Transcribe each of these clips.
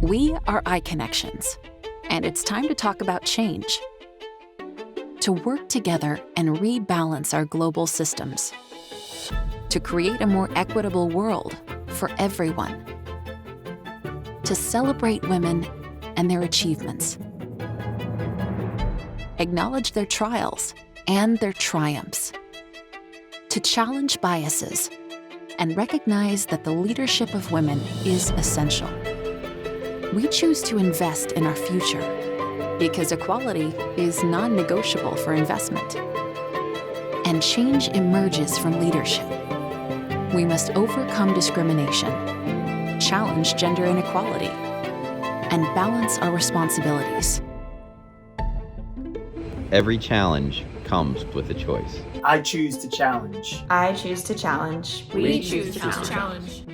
We are iConnections, and it's time to talk about change. To work together and rebalance our global systems. To create a more equitable world for everyone. To celebrate women and their achievements. Acknowledge their trials and their triumphs. To challenge biases and recognize that the leadership of women is essential. We choose to invest in our future because equality is non-negotiable for investment. And change emerges from leadership. We must overcome discrimination, challenge gender inequality, and balance our responsibilities. Every challenge comes with a choice. I choose to challenge. I choose to challenge. We choose to challenge.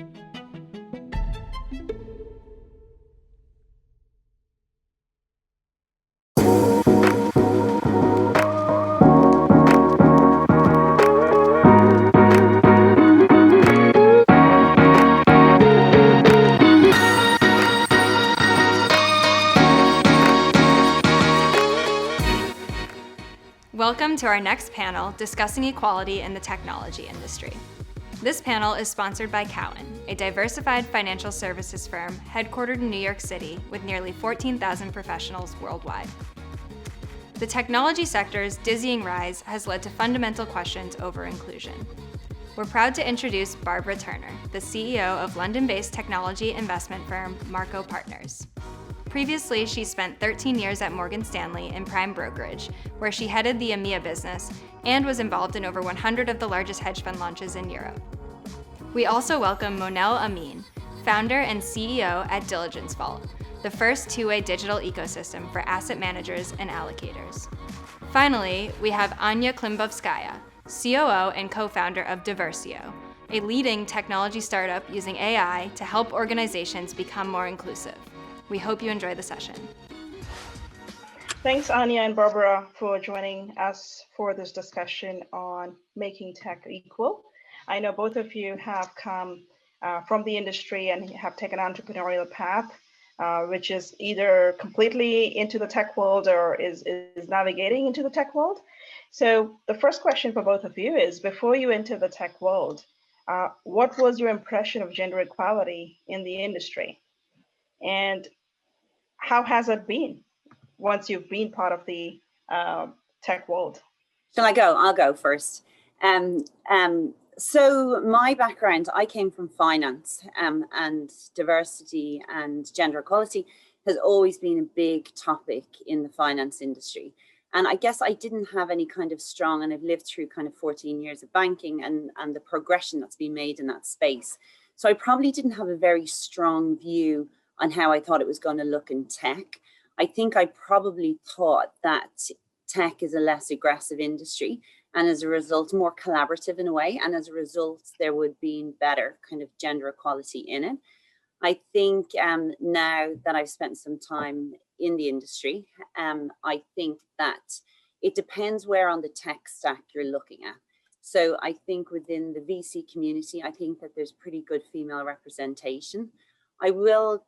Welcome to our next panel discussing equality in the technology industry. This panel is sponsored by Cowen, a diversified financial services firm headquartered in New York City with nearly 14,000 professionals worldwide. The technology sector's dizzying rise has led to fundamental questions over inclusion. We're proud to introduce Barbara Turner, the CEO of London-based technology investment firm Marcho Partners. Previously, she spent 13 years at Morgan Stanley in prime brokerage, where she headed the EMEA business and was involved in over 100 of the largest hedge fund launches in Europe. We also welcome Monel Amin, founder and CEO at Diligence Vault, the first two-way digital ecosystem for asset managers and allocators. Finally, we have Anya Klimbovskaia, COO and co-founder of Diversio, a leading technology startup using AI to help organizations become more inclusive. We hope you enjoy the session. Thanks, Anya and Barbara, for joining us for this discussion on making tech equal. I know both of you have come from the industry and have taken an entrepreneurial path, which is either completely into the tech world or is navigating into the tech world. So the first question for both of you is, before you enter the tech world, what was your impression of gender equality in the industry? And how has it been once you've been part of the tech world? Shall I go? I'll go first. So my background, I came from finance, and diversity and gender equality has always been a big topic in the finance industry. And I guess I didn't have any kind of strong, and I've lived through kind of 14 years of banking and the progression that's been made in that space. So I probably didn't have a very strong view on how I thought it was going to look in tech. I think I probably thought that tech is a less aggressive industry, and as a result, more collaborative in a way. And as a result, there would be better kind of gender equality in it. I think now that I've spent some time in the industry, I think that it depends where on the tech stack you're looking at. So I think within the VC community, I think that there's pretty good female representation. I will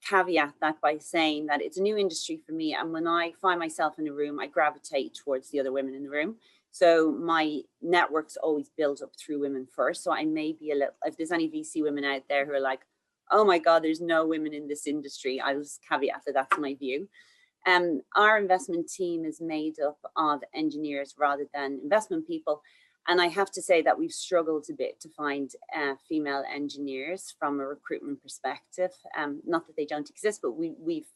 caveat that by saying that it's a new industry for me, and when I find myself in a room, I gravitate towards the other women in the room. So my network's always built up through women first. So I may be a little, if there's any VC women out there who are like, oh my God, there's no women in this industry, I'll just caveat that that's my view. Our investment team is made up of engineers rather than investment people. And I have to say that we've struggled a bit to find female engineers from a recruitment perspective. Not that they don't exist, but we've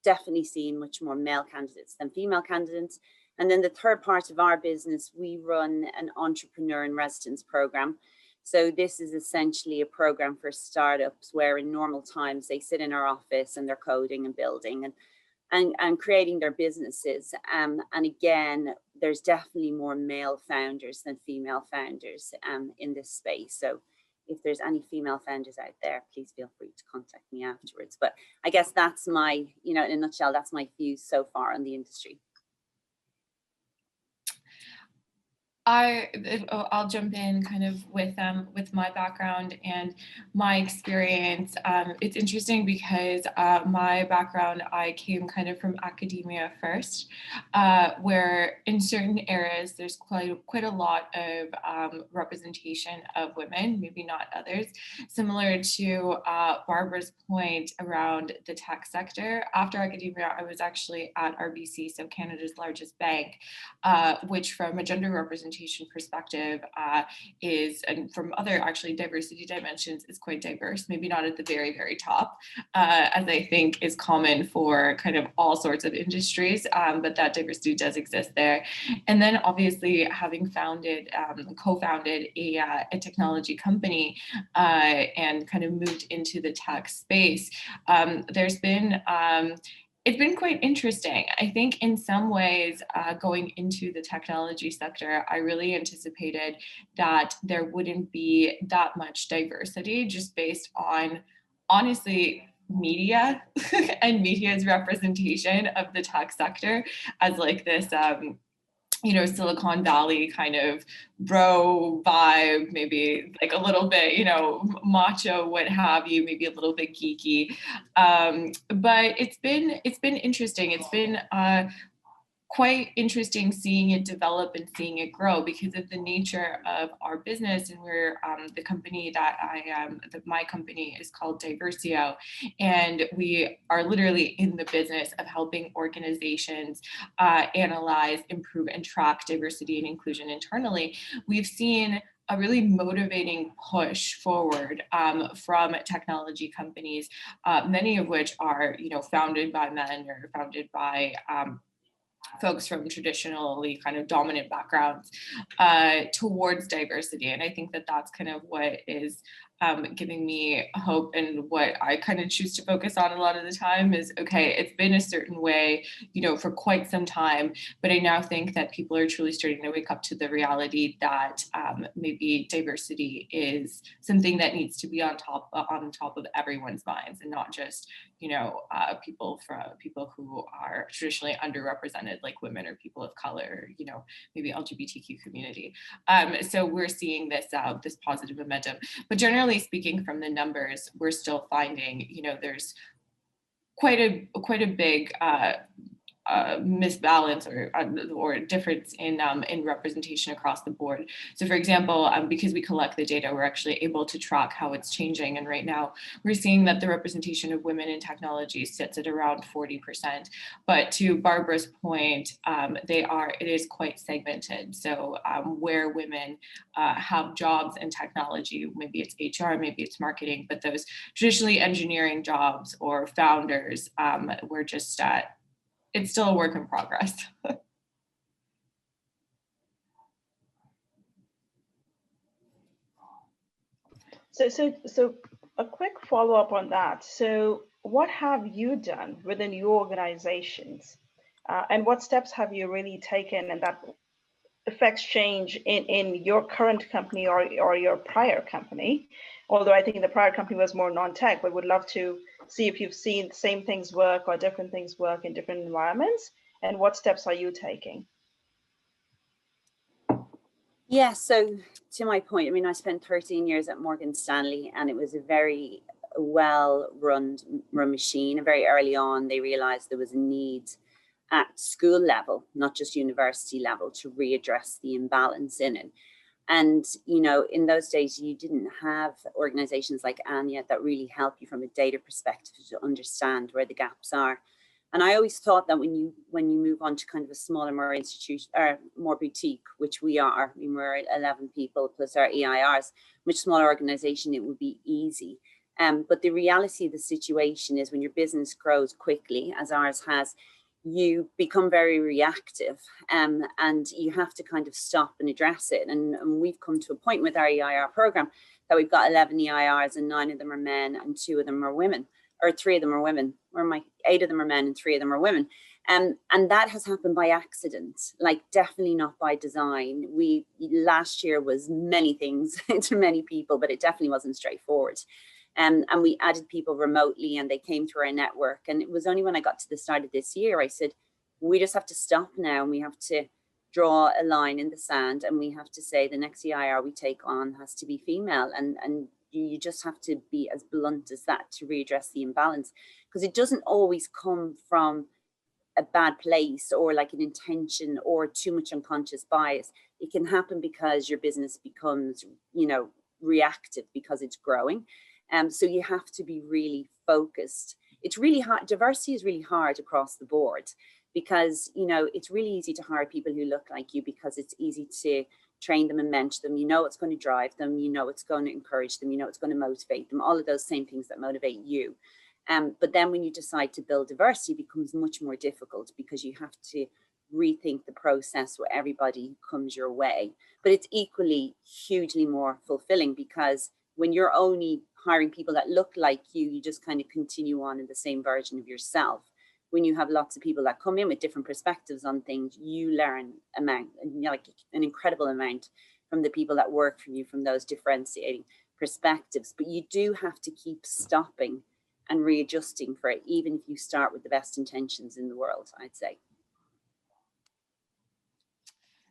definitely seen much more male candidates than female candidates. And then the third part of our business, we run an entrepreneur in residence program. So this is essentially a program for startups where in normal times they sit in our office and they're coding and building and creating their businesses. And again, there's definitely more male founders than female founders in this space. So if there's any female founders out there, please feel free to contact me afterwards. But I guess that's my, in a nutshell, that's my views so far on the industry. I'll jump in kind of with my background and my experience. It's interesting because my background, I came kind of from academia first, where in certain areas there's quite a lot of representation of women, maybe not others. Similar to Barbara's point around the tech sector, after academia, I was actually at RBC, so Canada's largest bank, which from a gender representation perspective is, and from other actually diversity dimensions, is quite diverse, maybe not at the very, very top, as I think is common for kind of all sorts of industries, but that diversity does exist there. And then obviously having co-founded a technology company and kind of moved into the tech space, it's been quite interesting. I think in some ways, going into the technology sector, I really anticipated that there wouldn't be that much diversity just based on, honestly, media and media's representation of the tech sector as like this, Silicon Valley kind of bro vibe, maybe like a little bit, macho, what have you, maybe a little bit geeky. But it's been interesting. It's been quite interesting seeing it develop and seeing it grow because of the nature of our business. And we're the company that my company is called Diversio, and we are literally in the business of helping organizations analyze, improve, and track diversity and inclusion internally. We've seen a really motivating push forward from technology companies, many of which are, founded by men or founded by folks from traditionally kind of dominant backgrounds towards diversity. And I think that that's kind of what is giving me hope, and what I kind of choose to focus on a lot of the time is, okay, it's been a certain way, for quite some time, but I now think that people are truly starting to wake up to the reality that maybe diversity is something that needs to be on top of everyone's minds, and not just, people who are traditionally underrepresented, like women or people of color, maybe LGBTQ community. So we're seeing this positive momentum, but generally speaking, from the numbers, we're still finding, there's quite a big misbalance or difference in representation across the board. So for example, because we collect the data, we're actually able to track how it's changing. And right now we're seeing that the representation of women in technology sits at around 40%. But to Barbara's point, it is quite segmented. So where women have jobs in technology, maybe it's HR, maybe it's marketing, but those traditionally engineering jobs or founders, we're just it's still a work in progress. So a quick follow-up on that. So what have you done within your organizations, and what steps have you really taken, and that affects change in your current company or your prior company? Although I think the prior company was more non-tech, but would love to see if you've seen the same things work or different things work in different environments, and what steps are you taking? Yeah, so to my point, I mean, I spent 13 years at Morgan Stanley, and it was a very well-run machine. And very early on, they realized there was a need at school level, not just university level, to readdress the imbalance in it. And, in those days, you didn't have organizations like Anya that really help you from a data perspective to understand where the gaps are. And I always thought that when you move on to kind of a smaller, more institution or more boutique, which we are, I mean, we're 11 people plus our EIRs, much smaller organization, it would be easy. But the reality of the situation is when your business grows quickly, as ours has, you become very reactive, and you have to kind of stop and address it. And we've come to a point with our EIR program that we've got 11 EIRs, and 9 of them are men and 2 of them are women, or 3 of them are women, 8 of them are men and 3 of them are women. And that has happened by accident, like definitely not by design. Last year was many things to many people, but it definitely wasn't straightforward. And we added people remotely, and they came through our network. And it was only when I got to the start of this year, I said, we just have to stop now, and we have to draw a line in the sand and we have to say the next EIR we take on has to be female, and you just have to be as blunt as that to readdress the imbalance, because it doesn't always come from a bad place or like an intention or too much unconscious bias. It can happen because your business becomes, you know, reactive because it's growing. So you have to be really focused. It's really hard. Diversity is really hard across the board because, you know, it's really easy to hire people who look like you because it's easy to train them and mentor them. You know, it's going to drive them. You know, it's going to encourage them. You know, it's going to motivate them. All of those same things that motivate you. But then when you decide to build diversity, it becomes much more difficult because you have to rethink the process where everybody comes your way. But it's equally hugely more fulfilling because when you're only hiring people that look like you just kind of continue on in the same version of yourself. When you have lots of people that come in with different perspectives on things, you learn like an incredible amount from the people that work for you, from those differentiating perspectives. But you do have to keep stopping and readjusting for it, even if you start with the best intentions in the world, I'd say.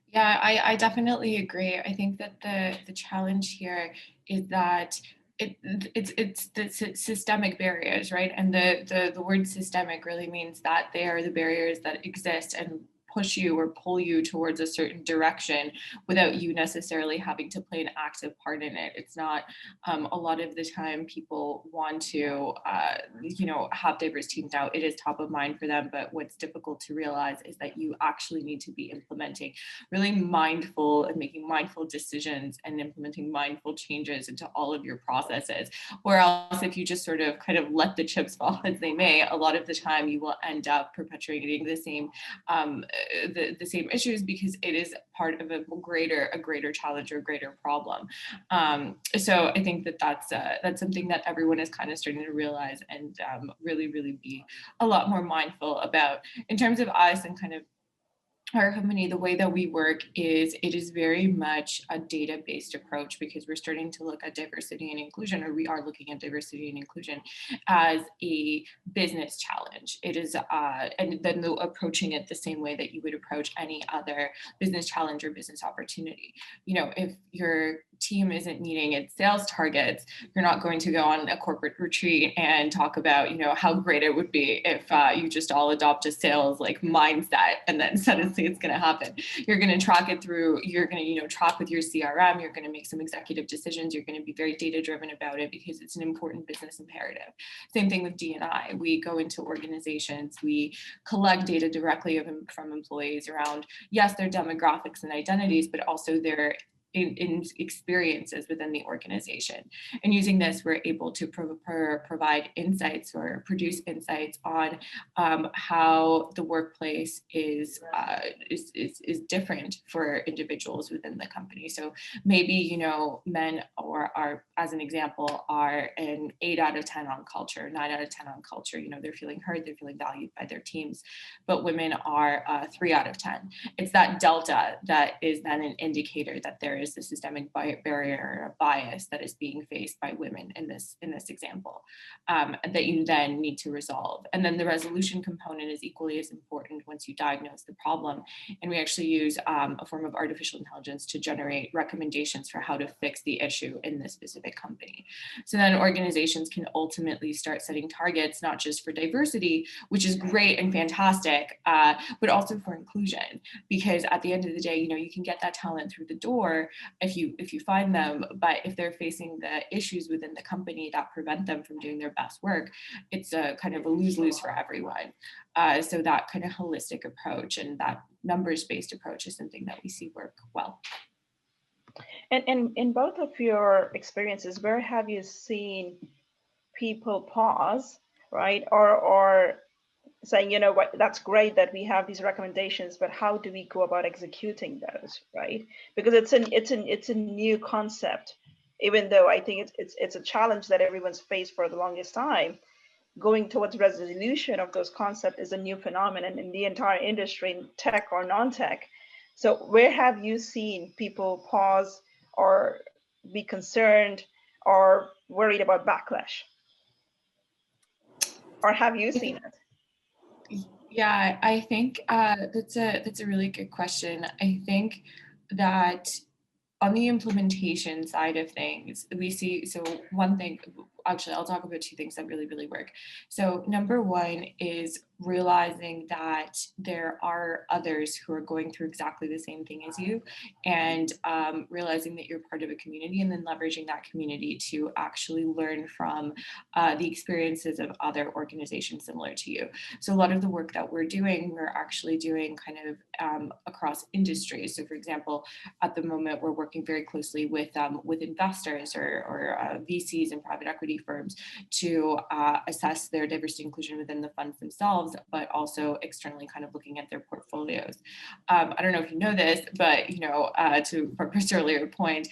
Yeah, I definitely agree. I think that the challenge here is that it's the systemic barriers, right? And the word systemic really means that they are the barriers that exist and push you or pull you towards a certain direction without you necessarily having to play an active part in it. It's not a lot of the time people want to, have diverse teams now. It is top of mind for them, but what's difficult to realize is that you actually need to be implementing really mindful and making mindful decisions and implementing mindful changes into all of your processes. Or else if you just sort of kind of let the chips fall as they may, a lot of the time you will end up perpetuating the same the same issues because it is part of a greater challenge or greater problem. So I think that that's something that everyone is kind of starting to realize and really be a lot more mindful about. In terms of us and kind of our company, the way that we work is it is very much a data-based approach because we're starting to look at diversity and inclusion, or we are looking at diversity and inclusion as a business challenge. It is, and then approaching it the same way that you would approach any other business challenge or business opportunity. You know, if your team isn't meeting its sales targets, you're not going to go on a corporate retreat and talk about, you know, how great it would be if you just all adopt a sales like mindset and then suddenly it's going to happen. You're going to track it through, you're going to, you know, track with your CRM, you're going to make some executive decisions, you're going to be very data driven about it because it's an important business imperative. Same thing with D&I. We go into organizations, we collect data directly from employees around, yes, their demographics and identities, but also their in experiences within the organization. And using this, we're able to provide insights or produce insights on how the workplace is different for individuals within the company. So maybe, you know, men are, as an example, are an 8 out of 10 on culture, 9 out of 10 on culture. You know, they're feeling heard, they're feeling valued by their teams, but women are 3 out of 10. It's that delta that is then an indicator that there is a systemic barrier or bias that is being faced by women in this example that you then need to resolve. And then the resolution component is equally as important once you diagnose the problem. And we actually use a form of artificial intelligence to generate recommendations for how to fix the issue in this specific company. So then organizations can ultimately start setting targets, not just for diversity, which is great and fantastic, but also for inclusion. Because at the end of the day, you know, you can get that talent through the door if you find them, but if they're facing the issues within the company that prevent them from doing their best work, it's a kind of a lose-lose for everyone. So that kind of holistic approach and that numbers-based approach is something that we see work well. And in both of your experiences, where have you seen people pause, right? Or saying, you know what, that's great that we have these recommendations, but how do we go about executing those, right? Because it's a new concept, even though I think it's a challenge that everyone's faced for the longest time. Going towards resolution of those concepts is a new phenomenon in the entire industry, in tech or non-tech. So where have you seen people pause or be concerned or worried about backlash? Or have you seen it? Yeah, I think that's a really good question. I think that on the implementation side of things, we see, so one thing, actually, I'll talk about two things that really, really work. So number one is realizing that there are others who are going through exactly the same thing as you, and realizing that you're part of a community, and then leveraging that community to actually learn from the experiences of other organizations similar to you. So a lot of the work that we're actually doing kind of across industries. So for example, at the moment, we're working very closely with investors or VCs and private equity firms to assess their diversity inclusion within the funds themselves, but also externally kind of looking at their portfolios. I don't know if you know this, but to Parker's earlier point,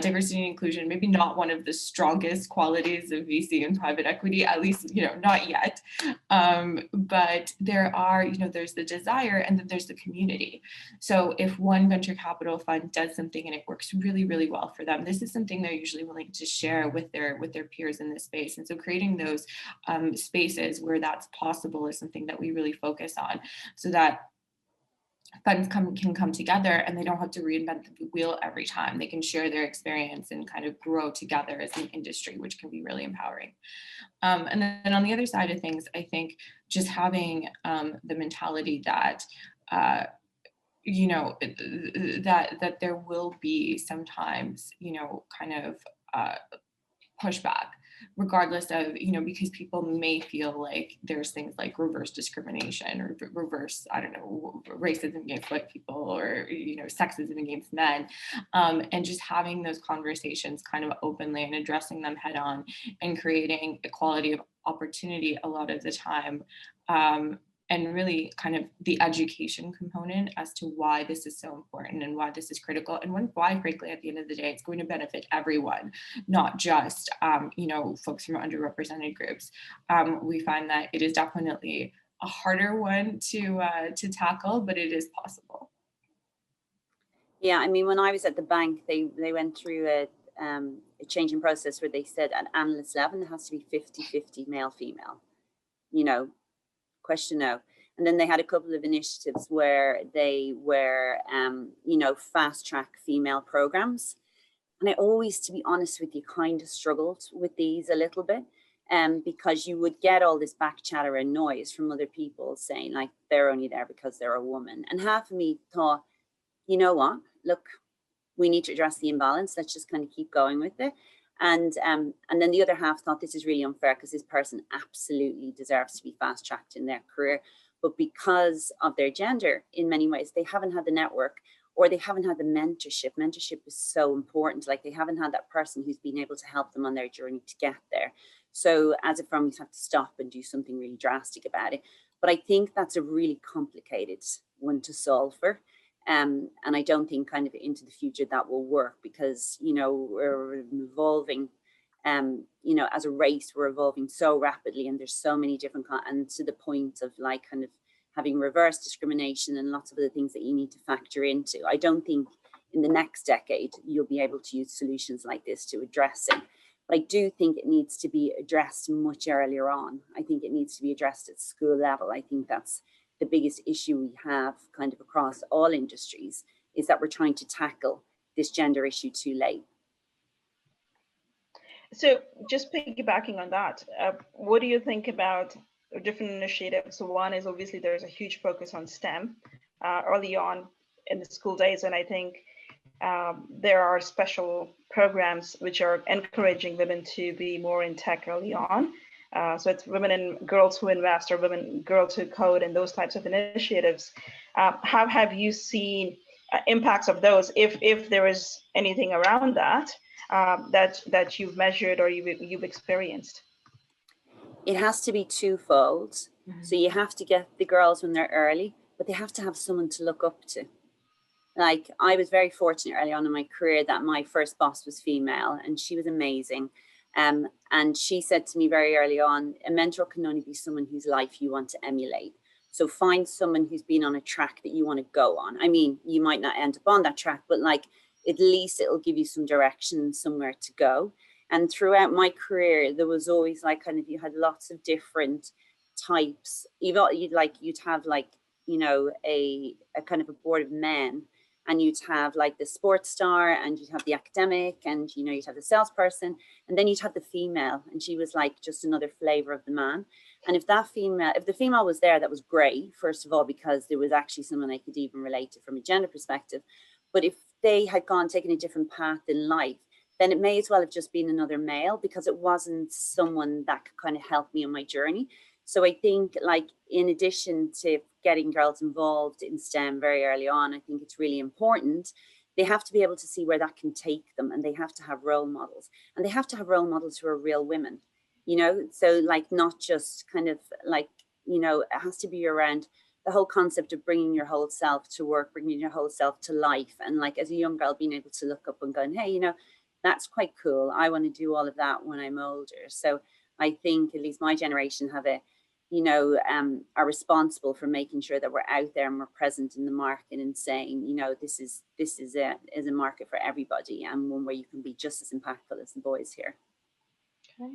diversity and inclusion maybe not one of the strongest qualities of VC and private equity, at least not yet. But there are, there's the desire, and then there's the community. So if one venture capital fund does something and it works really, really well for them, this is something they're usually willing to share with their peers in this space. And so creating those spaces where that's possible is something that we really focus on, so that funds can come together and they don't have to reinvent the wheel every time. They can share their experience and kind of grow together as an industry, which can be really empowering. And then on the other side of things, I think just having the mentality that that there will be sometimes, kind of pushback, regardless of, because people may feel like there's things like reverse discrimination or reverse, racism against white people, or, sexism against men. And just having those conversations kind of openly and addressing them head on, and creating equality of opportunity a lot of the time. And really kind of the education component as to why this is so important and why this is critical, and why, frankly, at the end of the day, it's going to benefit everyone, not just, folks from underrepresented groups. We find that it is definitely a harder one to tackle, but it is possible. Yeah, I mean, when I was at the bank, they went through a changing process where they said at analyst level, it has to be 50-50 male, female, question no. And then they had a couple of initiatives where they were, fast track female programs. And I always, to be honest with you, kind of struggled with these a little bit, because you would get all this back chatter and noise from other people saying like they're only there because they're a woman. And half of me thought, you know what, look, we need to address the imbalance. Let's just kind of keep going with it. And then the other half thought this is really unfair because this person absolutely deserves to be fast tracked in their career. But because of their gender, in many ways, they haven't had the network, or they haven't had the mentorship. Mentorship is so important. Like, they haven't had that person who's been able to help them on their journey to get there. So as a firm, we have to stop and do something really drastic about it. But I think that's a really complicated one to solve for. And I don't think kind of into the future that will work, because, we're evolving, as a race, we're evolving so rapidly, and there's so many different, and to the point of like kind of having reverse discrimination and lots of other things that you need to factor into. I don't think in the next decade, you'll be able to use solutions like this to address it. But I do think it needs to be addressed much earlier on. I think it needs to be addressed at school level. I think that's the biggest issue we have kind of across all industries, is that we're trying to tackle this gender issue too late. So just piggybacking on that, what do you think about different initiatives? So one is obviously there's a huge focus on STEM early on in the school days. And I think there are special programs which are encouraging women to be more in tech early on. So it's Women and Girls Who Invest, or Girls Who Code, and those types of initiatives. How have you seen impacts of those, if there is anything around that, that you've measured or you've experienced? It has to be twofold. Mm-hmm. So you have to get the girls when they're early, but they have to have someone to look up to. Like, I was very fortunate early on in my career that my first boss was female, and she was amazing. And she said to me very early on, a mentor can only be someone whose life you want to emulate. So find someone who's been on a track that you want to go on. I mean, you might not end up on that track, but like, at least it'll give you some direction and somewhere to go. And throughout my career, there was always like kind of, you had lots of different types. You'd have like, you know, a kind of a board of men, and you'd have like the sports star, and you'd have the academic, and, you know, you'd have the salesperson, and then you'd have the female, and she was like just another flavor of the man. And if the female was there, that was great, first of all, because there was actually someone I could even relate to from a gender perspective. But if they had taken a different path in life, then it may as well have just been another male, because it wasn't someone that could kind of help me on my journey. So I think, like, in addition to getting girls involved in STEM very early on, I think it's really important. They have to be able to see where that can take them, and they have to have role models, and they have to have role models who are real women, you know? So like, not just kind of like, you know, it has to be around the whole concept of bringing your whole self to work, bringing your whole self to life. And like, as a young girl, being able to look up and going, hey, you know, that's quite cool. I want to do all of that when I'm older. So I think at least my generation have are responsible for making sure that we're out there and we're present in the market and saying, you know, this is a market for everybody, and one where you can be just as impactful as the boys here. Okay.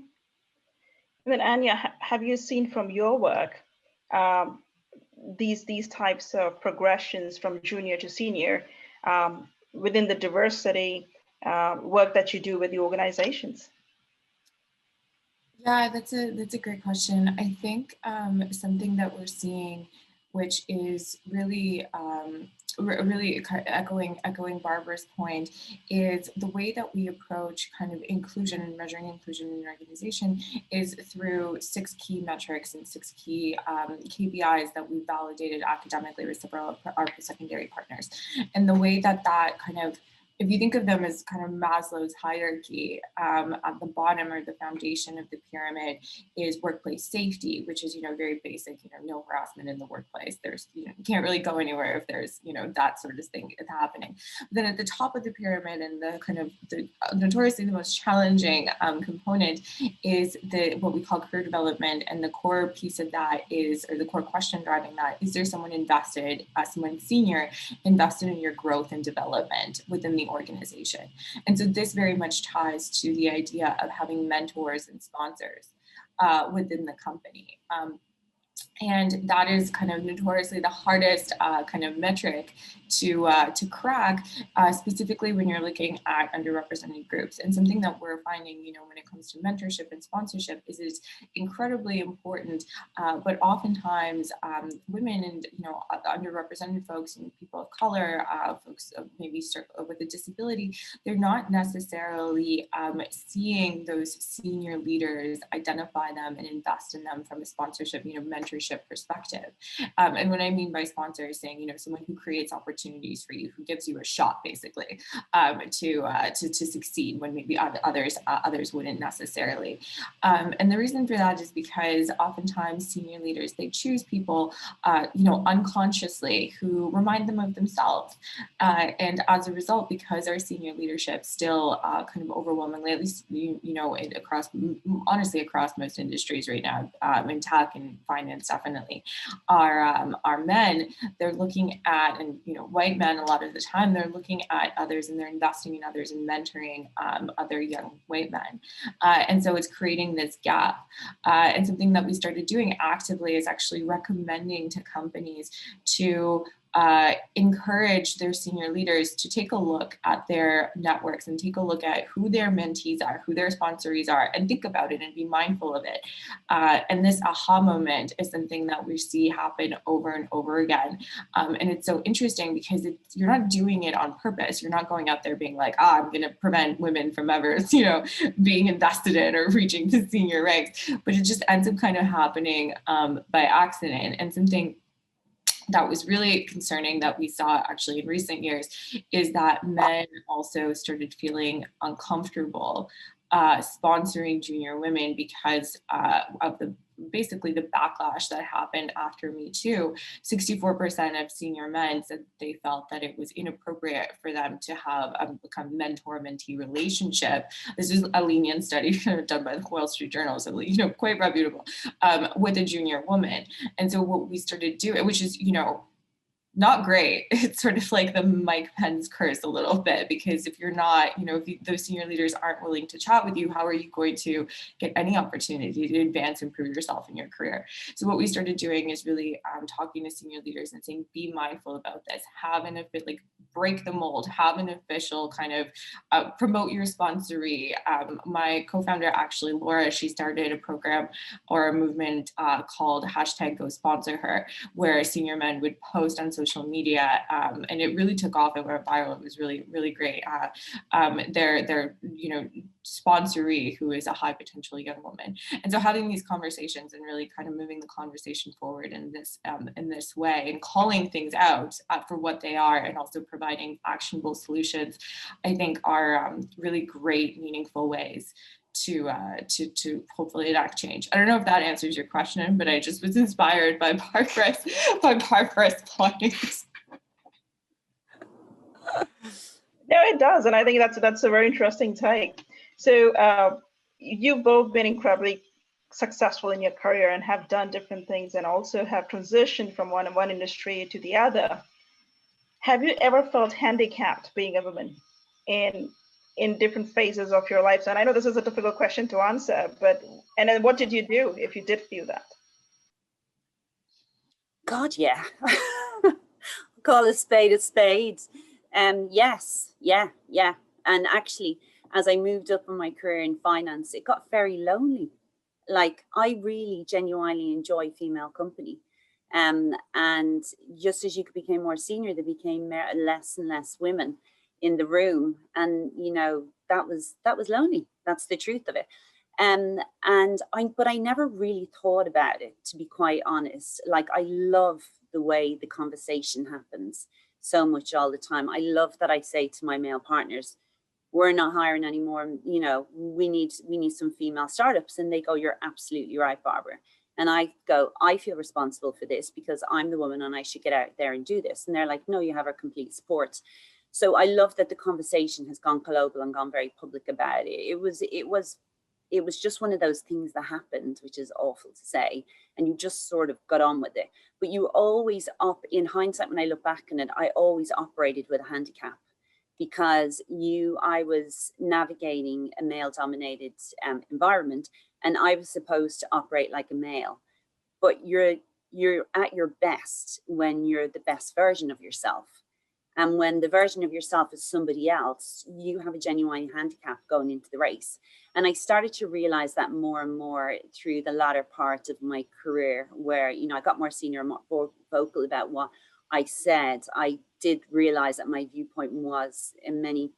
And then Anya, have you seen from your work these types of progressions from junior to senior within the diversity work that you do with the organizations? Yeah, that's a great question. I think something that we're seeing, which is really really echoing Barbara's point, is the way that we approach kind of inclusion and measuring inclusion in an organization is through 6 key metrics and 6 key KPIs that we validated academically with several of our secondary partners. And the way that kind of, if you think of them as kind of Maslow's hierarchy, at the bottom, or the foundation of the pyramid, is workplace safety, which is, you know, very basic, you know, no harassment in the workplace. There's, you know, you can't really go anywhere if there's, you know, that sort of thing is happening. But then at the top of the pyramid, and the kind of the notoriously the most challenging component, is what we call career development. And the core piece of that is, or the core question driving that, is there someone invested, someone senior invested in your growth and development within the organization? And so this very much ties to the idea of having mentors and sponsors within the company. And that is kind of notoriously the hardest kind of metric to crack, specifically when you're looking at underrepresented groups. And something that we're finding, you know, when it comes to mentorship and sponsorship, is it's incredibly important, but oftentimes women and, you know, underrepresented folks and people of color, folks maybe with a disability, they're not necessarily seeing those senior leaders, identify them and invest in them from a sponsorship, you know, mentorship perspective. And what I mean by sponsor is saying, you know, someone who creates opportunities for you, who gives you a shot, basically, to succeed when maybe others wouldn't necessarily. And the reason for that is because oftentimes senior leaders, they choose people, you know, unconsciously, who remind them of themselves. And as a result, because our senior leadership still kind of overwhelmingly, at least, you know, honestly across most industries right now, in tech and finance definitely, are men, they're looking at, and, you know, white men a lot of the time, they're looking at others and they're investing in others and mentoring other young white men. And so it's creating this gap. And something that we started doing actively is actually recommending to companies to encourage their senior leaders to take a look at their networks and take a look at who their mentees are, who their sponsorees are, and think about it and be mindful of it. And this aha moment is something that we see happen over and over again. And it's so interesting because you're not doing it on purpose. You're not going out there being like, I'm going to prevent women from ever, you know, being invested in or reaching the senior ranks, but it just ends up kind of happening by accident. And something that was really concerning that we saw actually in recent years is that men also started feeling uncomfortable sponsoring junior women because of basically the backlash that happened after Me Too. 64% of senior men said they felt that it was inappropriate for them to have a mentor-mentee relationship. This is a lenient study done by the Wall Street Journal, so, you know, quite reputable, with a junior woman. And so what we started doing, which is, you know, not great. It's sort of like the Mike Pence curse a little bit, because if you're not, if those senior leaders aren't willing to chat with you, how are you going to get any opportunity to advance and prove yourself in your career? So what we started doing is really talking to senior leaders and saying, be mindful about this, break the mold, have an official kind of promote your sponsory. My co-founder, actually, Laura, she started a program or a movement called #GoSponsorHer, where senior men would post on social media, and it really took off and went viral. It was really, really great. Their sponsoree, who is a high potential young woman. And so having these conversations and really kind of moving the conversation forward in this way, and calling things out for what they are, and also providing actionable solutions, I think are really great, meaningful ways to hopefully enact change. I don't know if that answers your question, but I just was inspired by Barbara's points. No, it does, and I think that's a very interesting take. So you've both been incredibly successful in your career and have done different things, and also have transitioned from one industry to the other. Have you ever felt handicapped being a woman in different phases of your life? And I know this is a difficult question to answer, and then what did you do if you did feel that? God, yeah. Call a spade a spade. Yes, yeah. And actually, as I moved up in my career in finance, it got very lonely. Like, I really genuinely enjoy female company. And just as you became more senior, there became less and less women in the room. And, that was lonely. That's the truth of it. But I never really thought about it, to be quite honest. Like, I love the way the conversation happens so much all the time. I love that I say to my male partners, we're not hiring anymore. We need some female startups. And they go, you're absolutely right, Barbara. And I go, I feel responsible for this because I'm the woman and I should get out there and do this. And they're like, no, you have our complete support. So I love that the conversation has gone global and gone very public about it. It was just one of those things that happened, which is awful to say, and you just sort of got on with it. But you always in hindsight, when I look back on it, I always operated with a handicap, because I was navigating a male-dominated environment, and I was supposed to operate like a male. But you're at your best when you're the best version of yourself. And when the version of yourself is somebody else, you have a genuine handicap going into the race. And I started to realize that more and more through the latter part of my career, where, I got more senior and more vocal about what I said. I did realize that my viewpoint was in many,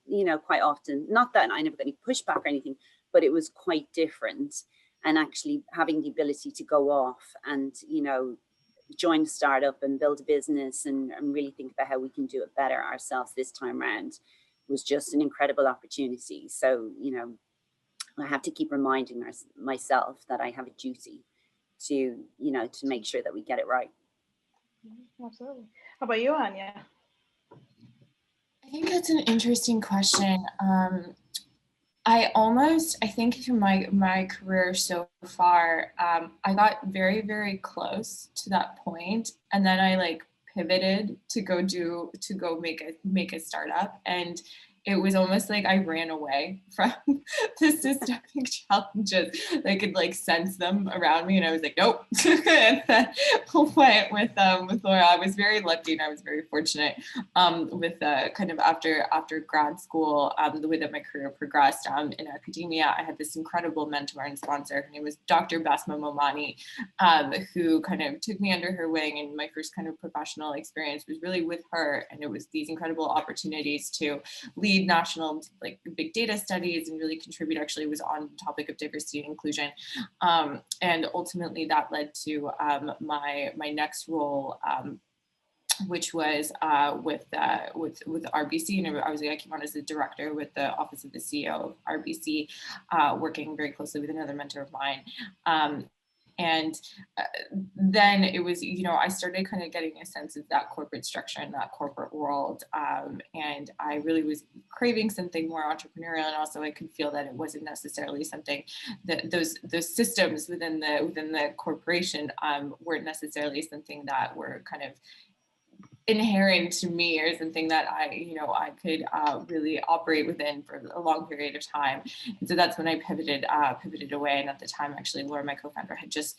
quite often, not that I never got any pushback or anything, but it was quite different. And actually having the ability to go off and, join a startup and build a business and really think about how we can do it better ourselves this time around was just an incredible opportunity. So, I have to keep reminding myself that I have a duty to, to make sure that we get it right. Absolutely. How about you, Anya? I think that's an interesting question. I think through my career so far, I got very, very close to that point. And then I pivoted to go make a startup. And it was almost like I ran away from the systemic challenges. I could sense them around me, and I was like, nope. And then went with Laura. I was very lucky and I was very fortunate with kind of after grad school, the way that my career progressed in academia. I had this incredible mentor and sponsor. Her name was Dr. Basma Momani, who kind of took me under her wing, and my first kind of professional experience was really with her. And it was these incredible opportunities to lead national big data studies and really contribute. Actually was on the topic of diversity and inclusion, and ultimately that led to my next role, which was with RBC, and I came on as the director with the Office of the CEO of RBC, working very closely with another mentor of mine. And then it was, I started kind of getting a sense of that corporate structure and that corporate world. And I really was craving something more entrepreneurial. And also I could feel that it wasn't necessarily something that those systems within the corporation weren't necessarily something that were kind of inherent to me, or something that I could really operate within for a long period of time. And so that's when I pivoted away. And at the time, actually, Laura, my co-founder, had just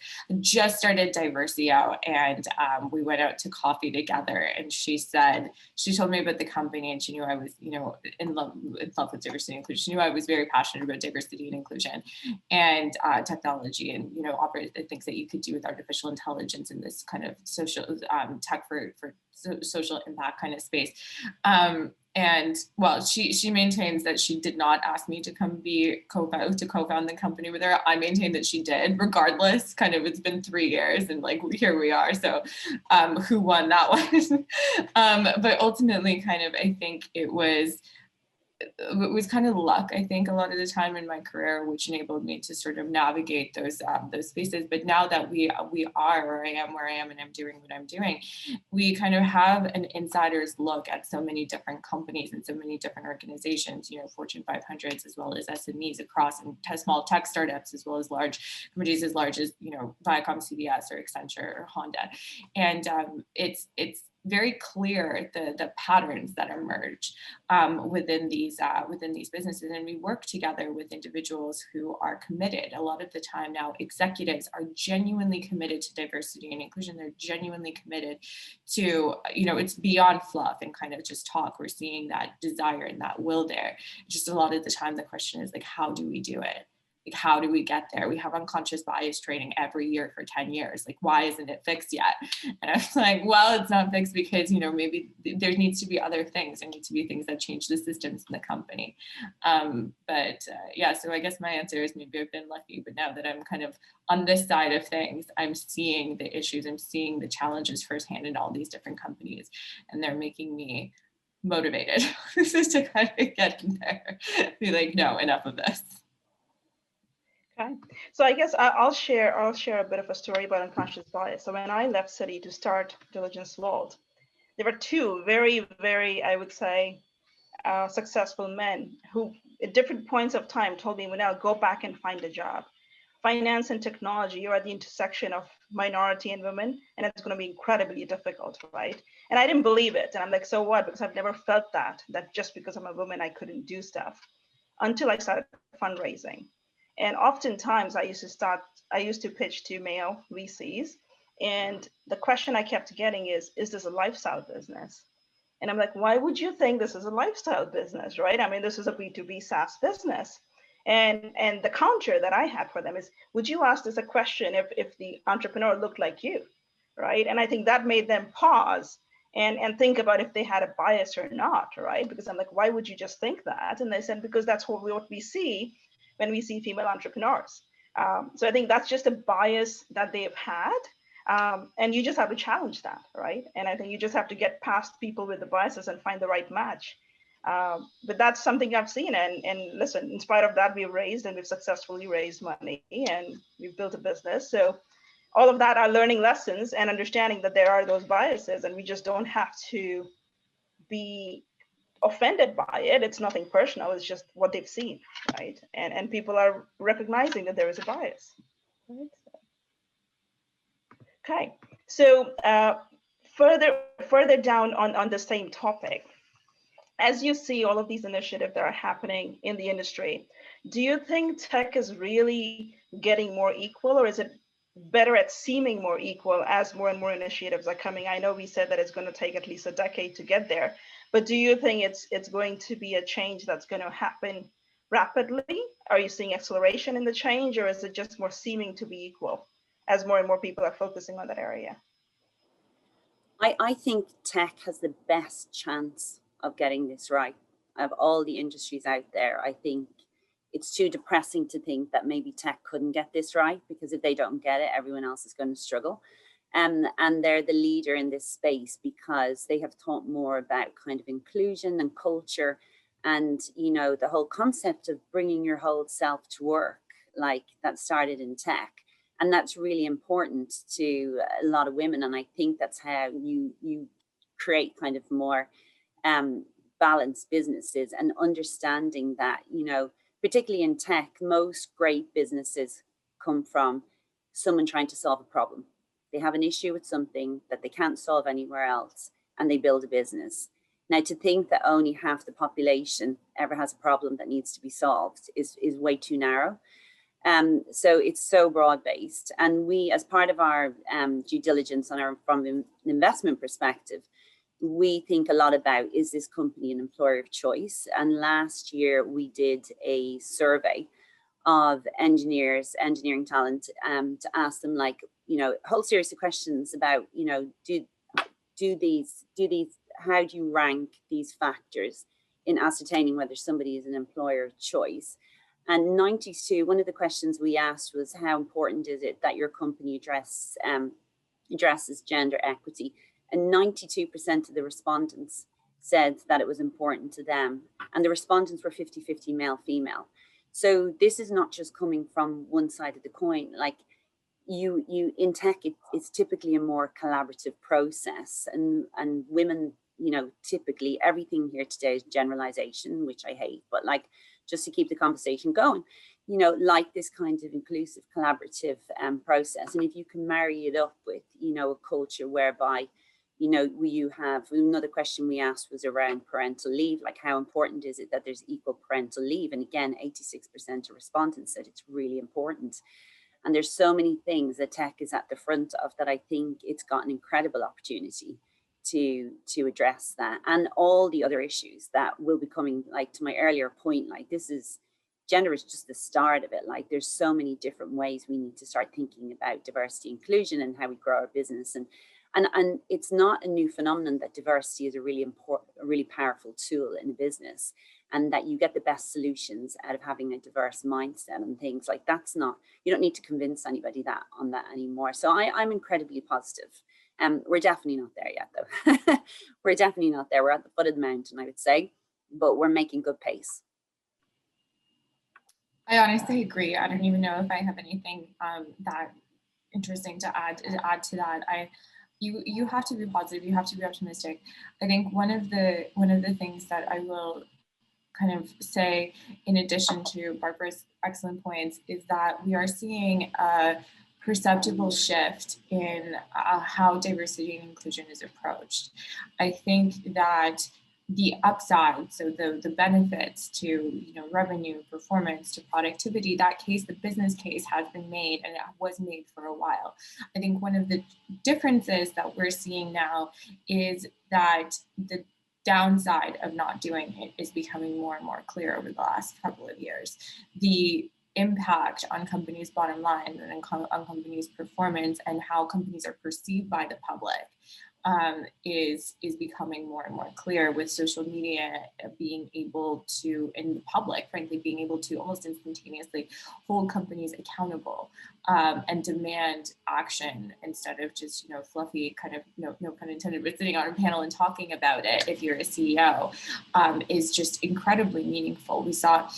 started Diversio, and we went out to coffee together. And she told me about the company, and she knew I was, in love with diversity and inclusion. She knew I was very passionate about diversity and inclusion and technology, and operate the things that you could do with artificial intelligence in this kind of social tech for social impact kind of space. And well, she maintains that she did not ask me to come co-found the company with her. I maintain that she did, regardless. Kind of, it's been 3 years, and like here we are. So, who won that one? But ultimately, kind of, I think it was kind of luck, I think, a lot of the time in my career, which enabled me to sort of navigate those spaces. But now that we are, or I am where I am, and I'm doing what I'm doing, we kind of have an insider's look at so many different companies and so many different organizations, Fortune 500s, as well as SMEs across, and small tech startups, as well as large companies as large as, Viacom, CBS, or Accenture, or Honda. And it's very clear the patterns that emerge within these businesses, and we work together with individuals who are committed. A lot of the time now, executives are genuinely committed to diversity and inclusion. They're genuinely committed to, it's beyond fluff and kind of just talk. We're seeing that desire and that will there. Just a lot of the time, the question is like, how do we do it? Like, how do we get there? We have unconscious bias training every year for 10 years. Like, why isn't it fixed yet? And I was like, well, it's not fixed because, maybe there needs to be other things. There need to be things that change the systems in the company. Yeah, so I guess my answer is maybe I've been lucky, but now that I'm kind of on this side of things, I'm seeing the issues, I'm seeing the challenges firsthand in all these different companies, and they're making me motivated to kind of get in there, be like, no, enough of this. Okay, so I guess I'll share a bit of a story about unconscious bias. So when I left Citi to start Diligence Vault, there were two very, very, I would say, successful men who at different points of time told me, Monel, go back and find a job. Finance and technology, you're at the intersection of minority and women, and it's going to be incredibly difficult, right? And I didn't believe it. And I'm like, so what? Because I've never felt that just because I'm a woman, I couldn't do stuff, until I started fundraising. And oftentimes I used to pitch to male VCs, and the question I kept getting is this a lifestyle business? And I'm like, why would you think this is a lifestyle business, right? I mean, this is a B2B SaaS business. And the counter that I had for them is, would you ask this a question if the entrepreneur looked like you, right? And I think that made them pause and think about if they had a bias or not, right? Because I'm like, why would you just think that? And they said, because that's what we see when we see female entrepreneurs. So I think that's just a bias that they've had. And you just have to challenge that, right? And I think you just have to get past people with the biases and find the right match. But that's something I've seen. And listen, in spite of that, we've successfully raised money, and we've built a business. So all of that are learning lessons and understanding that there are those biases, and we just don't have to be offended by it. It's nothing personal. It's just what they've seen, right? And people are recognizing that there is a bias. Right? Okay, so further down on the same topic, as you see all of these initiatives that are happening in the industry, do you think tech is really getting more equal, or is it better at seeming more equal as more and more initiatives are coming? I know we said that it's going to take at least a decade to get there, but do you think it's going to be a change that's going to happen rapidly? Are you seeing acceleration in the change, or is it just more seeming to be equal as more and more people are focusing on that area? I think tech has the best chance of getting this right. Of all the industries out there, I think it's too depressing to think that maybe tech couldn't get this right, because if they don't get it, everyone else is going to struggle. And they're the leader in this space because they have thought more about kind of inclusion and culture, and the whole concept of bringing your whole self to work, like that started in tech. And that's really important to a lot of women. And I think that's how you create kind of more balanced businesses, and understanding that, particularly in tech, most great businesses come from someone trying to solve a problem. They have an issue with something that they can't solve anywhere else, and they build a business. Now, to think that only half the population ever has a problem that needs to be solved is way too narrow. So it's so broad-based. And we, as part of our due diligence from an investment perspective, we think a lot about, is this company an employer of choice? And last year we did a survey of engineering talent, to ask them, like, a whole series of questions about, do these, how do you rank these factors in ascertaining whether somebody is an employer of choice? And 92, one of the questions we asked was, how important is it that your company addresses gender equity? And 92% of the respondents said that it was important to them. And the respondents were 50-50 male, female. So this is not just coming from one side of the coin. Like, you in tech, it's typically a more collaborative process, and women, typically, everything here today is generalization, which I hate, but like, just to keep the conversation going, like this kind of inclusive, collaborative process. And if you can marry it up with, a culture whereby, you have, another question we asked was around parental leave, like, how important is it that there's equal parental leave? And again, 86% of respondents said it's really important. And there's so many things that tech is at the front of that I think it's got an incredible opportunity to address that, and all the other issues that will be coming, like, to my earlier point, like, gender is just the start of it. Like, there's so many different ways we need to start thinking about diversity, inclusion, and how we grow our business. And it's not a new phenomenon that diversity is a really powerful tool in a business, and that you get the best solutions out of having a diverse mindset and things like that's not, you don't need to convince anybody on that anymore. So I'm incredibly positive. We're definitely not there yet, though. We're definitely not there. We're at the foot of the mountain, I would say, but we're making good pace. I honestly agree. I don't even know if I have anything that interesting to add to that. You have to be positive. You have to be optimistic. I think one of the things that I will kind of say, in addition to Barbara's excellent points, is that we are seeing a perceptible shift in how diversity and inclusion is approached. I think that the upside, so the benefits to revenue, performance, to productivity, the business case has been made, and it was made for a while. I think one of the differences that we're seeing now is that the downside of not doing it is becoming more and more clear over the last couple of years. The impact on companies' bottom line and on companies' performance and how companies are perceived by the public is becoming more and more clear, with social media being able to, and the public, frankly, being able to almost instantaneously hold companies accountable and demand action instead of just, fluffy kind of, no pun intended, but sitting on a panel and talking about it if you're a CEO is just incredibly meaningful. We saw,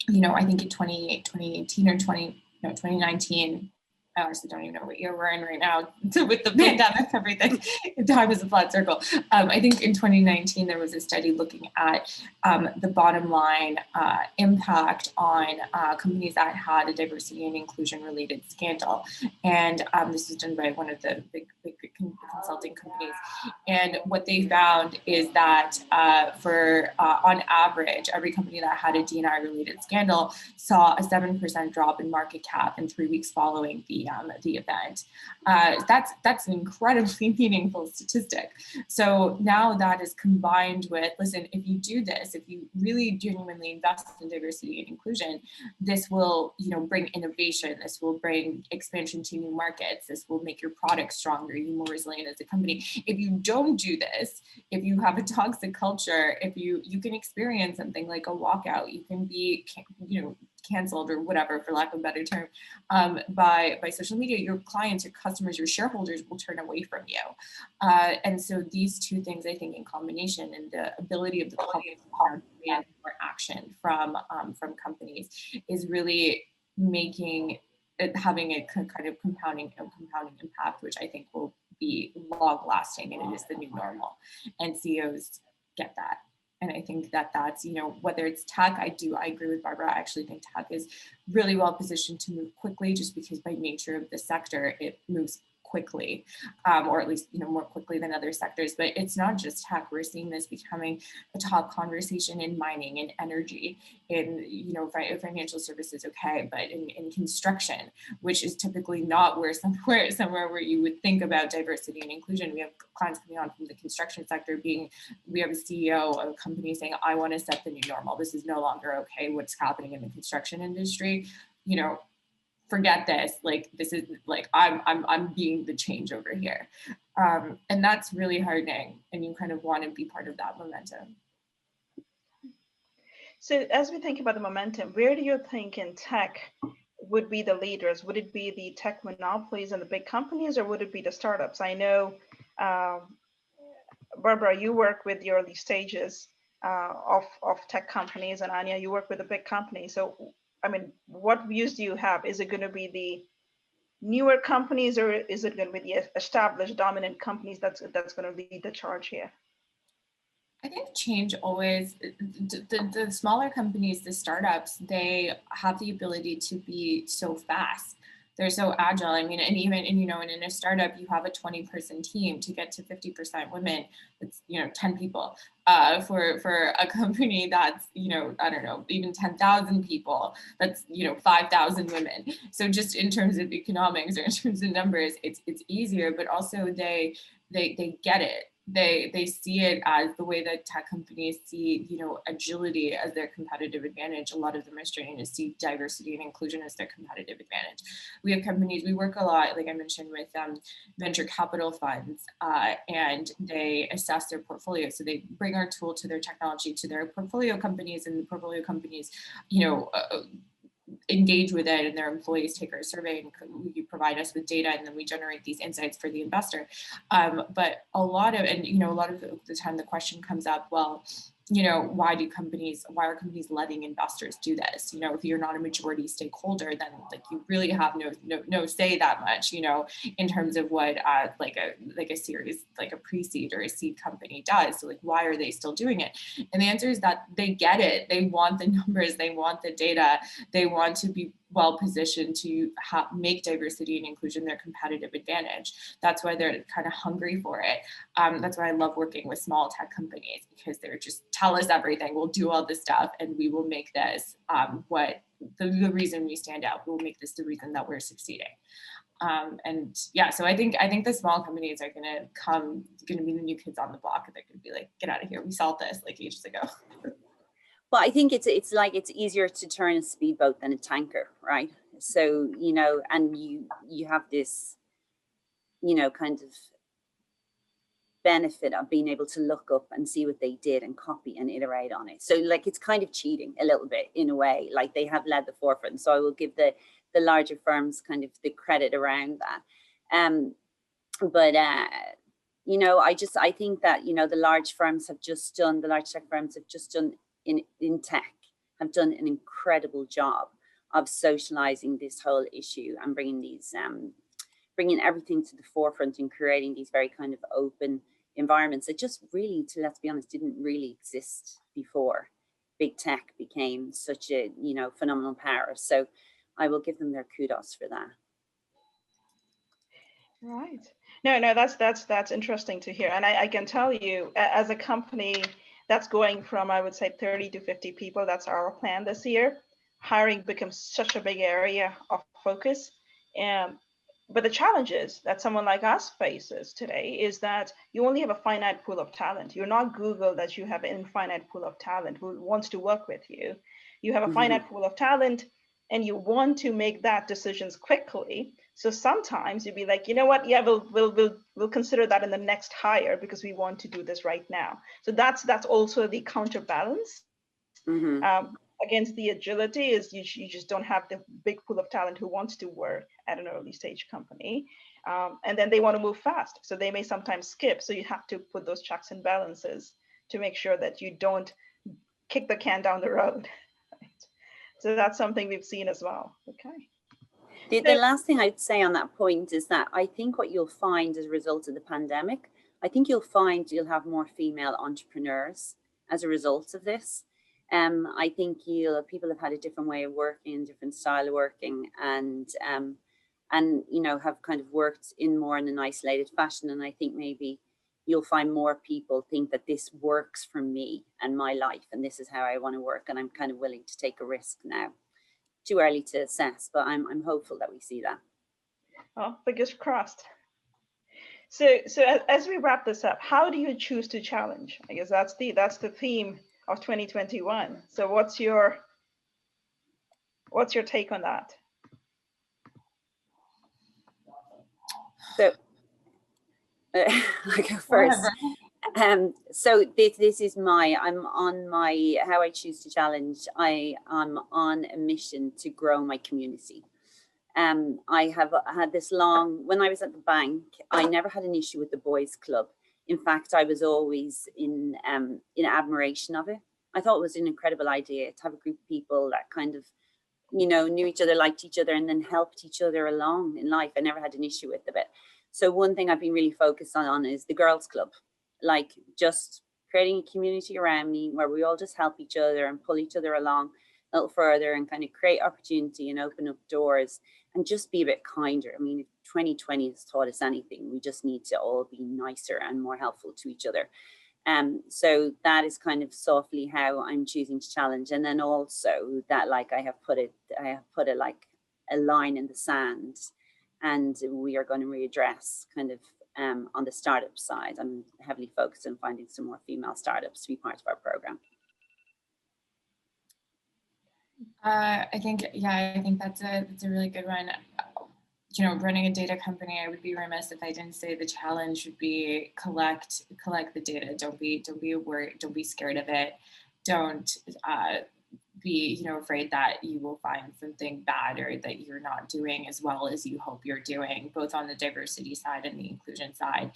I think in 2018 or 2019, I honestly don't even know what year we're in right now with the pandemic, everything. Time is a flat circle. I think in 2019, there was a study looking at the bottom line impact on companies that had a diversity and inclusion related scandal. And this was done by one of the big consulting companies. And what they found is that on average, every company that had a D&I related scandal saw a 7% drop in market cap in 3 weeks following the event. That's an incredibly meaningful statistic. So now that is combined with, listen, if you do this, if you really genuinely invest in diversity and inclusion, this will, bring innovation. This will bring expansion to new markets. This will make your product stronger, you more resilient as a company. If you don't do this, if you have a toxic culture, if you can experience something like a walkout, you can be, canceled or whatever, for lack of a better term, by social media, your clients, your customers, your shareholders will turn away from you. And so these two things, I think, in combination, and the ability of the public to demand more action from companies, is really having a kind of compounding impact, which I think will be long lasting, and it is the new normal. And CEOs get that. And I think that's, whether it's tech, I agree with Barbara. I actually think tech is really well positioned to move quickly, just because by nature of the sector, it moves quickly, or at least, more quickly than other sectors. But it's not just tech. We're seeing this becoming a top conversation in mining, in energy, in, financial services, okay, but in construction, which is typically not somewhere where you would think about diversity and inclusion. We have clients coming on from the construction sector we have a CEO of a company saying, I want to set the new normal. This is no longer okay, what's happening in the construction industry. Forget this, this is I'm being the change over here. And that's really heartening, and you kind of want to be part of that momentum. So as we think about the momentum, where do you think in tech would be the leaders? Would it be the tech monopolies and the big companies, or would it be the startups? I know, Barbara, you work with the early stages of tech companies, and Anya, you work with the big companies. So, what views do you have? Is it going to be the newer companies, or is it going to be the established dominant companies that's going to lead the charge here? I think change always, the smaller companies, the startups, they have the ability to be so fast. They're so agile. And even, in a startup, you have a 20-person team. To get to 50% women, it's, 10 people. For a company that's, I don't know, even 10,000 people, that's, 5,000 women. So just in terms of economics or in terms of numbers, it's easier, but also they get it. They see it as the way that tech companies see, agility as their competitive advantage. A lot of them are starting to see diversity and inclusion as their competitive advantage. We have companies, we work a lot, like I mentioned, with venture capital funds, and they assess their portfolio. So they bring our tool to their technology, to their portfolio companies, and the portfolio companies, engage with it, and their employees take our survey, and you provide us with data, and then we generate these insights for the investor. But a lot of the time the question comes up, well, why are companies letting investors do this? If you're not a majority stakeholder, then you really have no say that much, in terms of what a series, like a pre-seed or a seed company does. So why are they still doing it? And the answer is that they get it. They want the numbers, they want the data, they want to be well positioned to make diversity and inclusion their competitive advantage. That's why they're kind of hungry for it. That's why I love working with small tech companies, because they're just, tell us everything, we'll do all this stuff, and we will make this the reason we stand out. We'll make this the reason that we're succeeding. So I think the small companies are going to be the new kids on the block, and they're going to be like, get out of here, we solved this ages ago. Well, I think it's easier to turn a speedboat than a tanker, right? So, and you have this, kind of benefit of being able to look up and see what they did and copy and iterate on it. So it's kind of cheating a little bit in a way, they have led the forefront. So I will give the larger firms kind of the credit around that. I think that, the large tech firms have just done in tech have done an incredible job of socializing this whole issue and bringing everything to the forefront and creating these very kind of open environments that just really, let's be honest, didn't really exist before big tech became such a phenomenal power. So I will give them their kudos for that. Right. No, that's interesting to hear. And I can tell you, as a company that's going from, I would say, 30 to 50 people, that's our plan this year. Hiring becomes such a big area of focus. But the challenges that someone like us faces today is that you only have a finite pool of talent. You're not Google, that you have an infinite pool of talent who wants to work with you. You have a finite pool of talent, and you want to make that decisions quickly. So sometimes you'd be like, you know what? Yeah, we'll consider that in the next hire because we want to do this right now. So that's also the counterbalance against the agility, is you just don't have the big pool of talent who wants to work at an early stage company, and then they want to move fast. So they may sometimes skip. So you have to put those checks and balances to make sure that you don't kick the can down the road. So that's something we've seen as well. Okay. The last thing I'd say on that point is that I think what you'll find as a result of the pandemic, I think you'll have more female entrepreneurs as a result of this. I think people have had a different way of working, different style of working, and and, you know, have kind of worked in more in an isolated fashion. And I think maybe you'll find more people think that this works for me and my life, and this is how I want to work. And I'm kind of willing to take a risk now. Too early to assess, but I'm hopeful that we see that. Oh, fingers crossed. So as we wrap this up, how do you choose to challenge? I guess that's the theme of 2021. So what's your take on that? So I go first. So this is I'm on my how I choose to challenge. I'm on a mission to grow my community. I have had this long, when I was at the bank, I never had an issue with the boys club. In fact, I was always in admiration of it. I thought it was an incredible idea to have a group of people that kind of, you know, knew each other, liked each other, and then helped each other along in life. I never had an issue with it. So one thing I've been really focused on is the girls club, like just creating a community around me where we all just help each other and pull each other along a little further and kind of create opportunity and open up doors and just be a bit kinder. I mean, if 2020 has taught us anything, we just need to all be nicer and more helpful to each other. So that is kind of softly how I'm choosing to challenge. And then also that, like, I have put like a line in the sand, and we are going to readdress kind of on the startup side. I'm heavily focused on finding some more female startups to be part of our program. I think that's a really good one. You know, running a data company, I would be remiss if I didn't say the challenge would be collect the data. Don't be worried. Don't be scared of it. Don't be, you know, afraid that you will find something bad or that you're not doing as well as you hope you're doing, both on the diversity side and the inclusion side.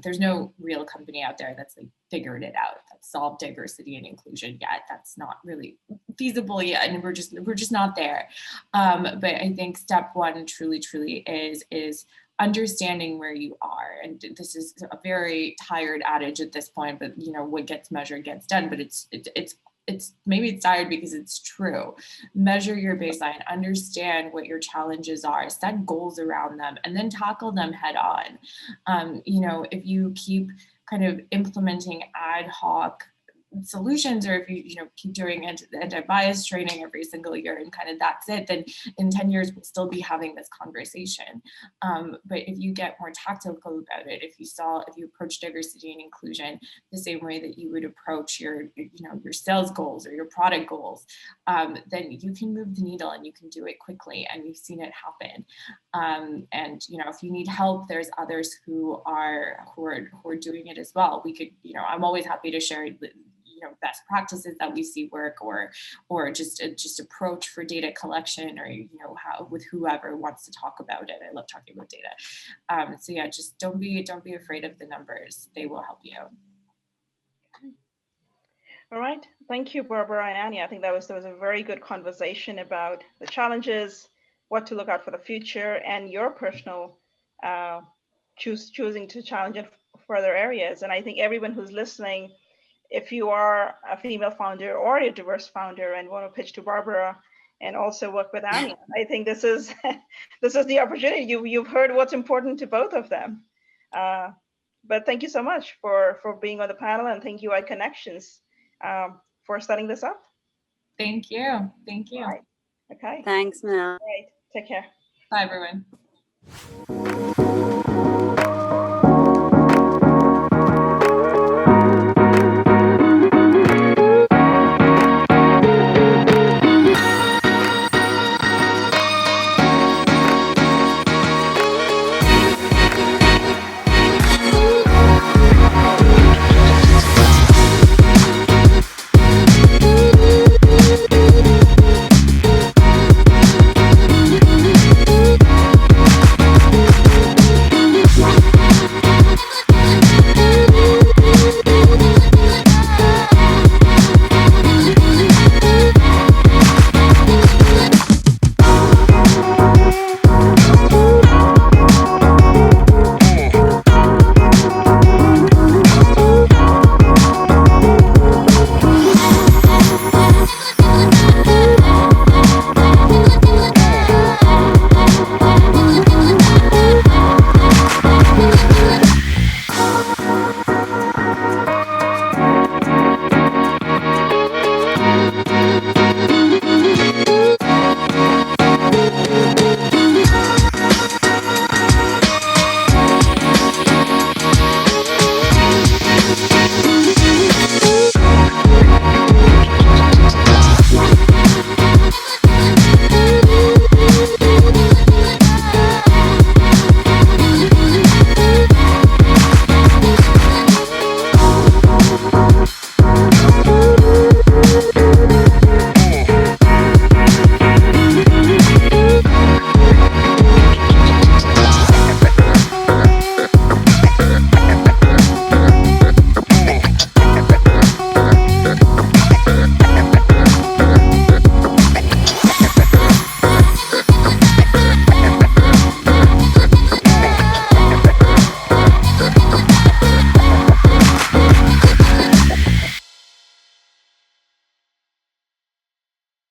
There's no real company out there that's like figured it out, that's solved diversity and inclusion yet. That's not really feasible yet, and we're just not there. But I think step one truly is understanding where you are. And this is a very tired adage at this point, but you know, what gets measured gets done. But it's maybe it's tired because it's true. Measure your baseline, understand what your challenges are, set goals around them, and then tackle them head on. You know, if you keep kind of implementing ad hoc solutions, or if you keep doing anti-bias training every single year and kind of that's it, then in 10 years we'll still be having this conversation. But if you get more tactical about it, if you approach diversity and inclusion the same way that you would approach your sales goals or your product goals, then you can move the needle and you can do it quickly, and we've seen it happen. And you know, if you need help, there's others who are doing it as well. We could, I'm always happy to share best practices that we see work, or just approach for data collection, or how with whoever wants to talk about it. I love talking about data. So yeah, just don't be afraid of the numbers. They will help you. All right, thank you, Barbara and Anya. I think that was a very good conversation about the challenges, what to look out for the future, and your personal choosing to challenge in further areas. And I think everyone who's listening, if you are a female founder or a diverse founder and want to pitch to Barbara and also work with Anya, I think this is the opportunity. You've heard what's important to both of them. But thank you so much for being on the panel, and thank you, iConnections, for setting this up. Thank you. Thank you. Right. Okay. Thanks, Monel. All right. Take care. Bye, everyone.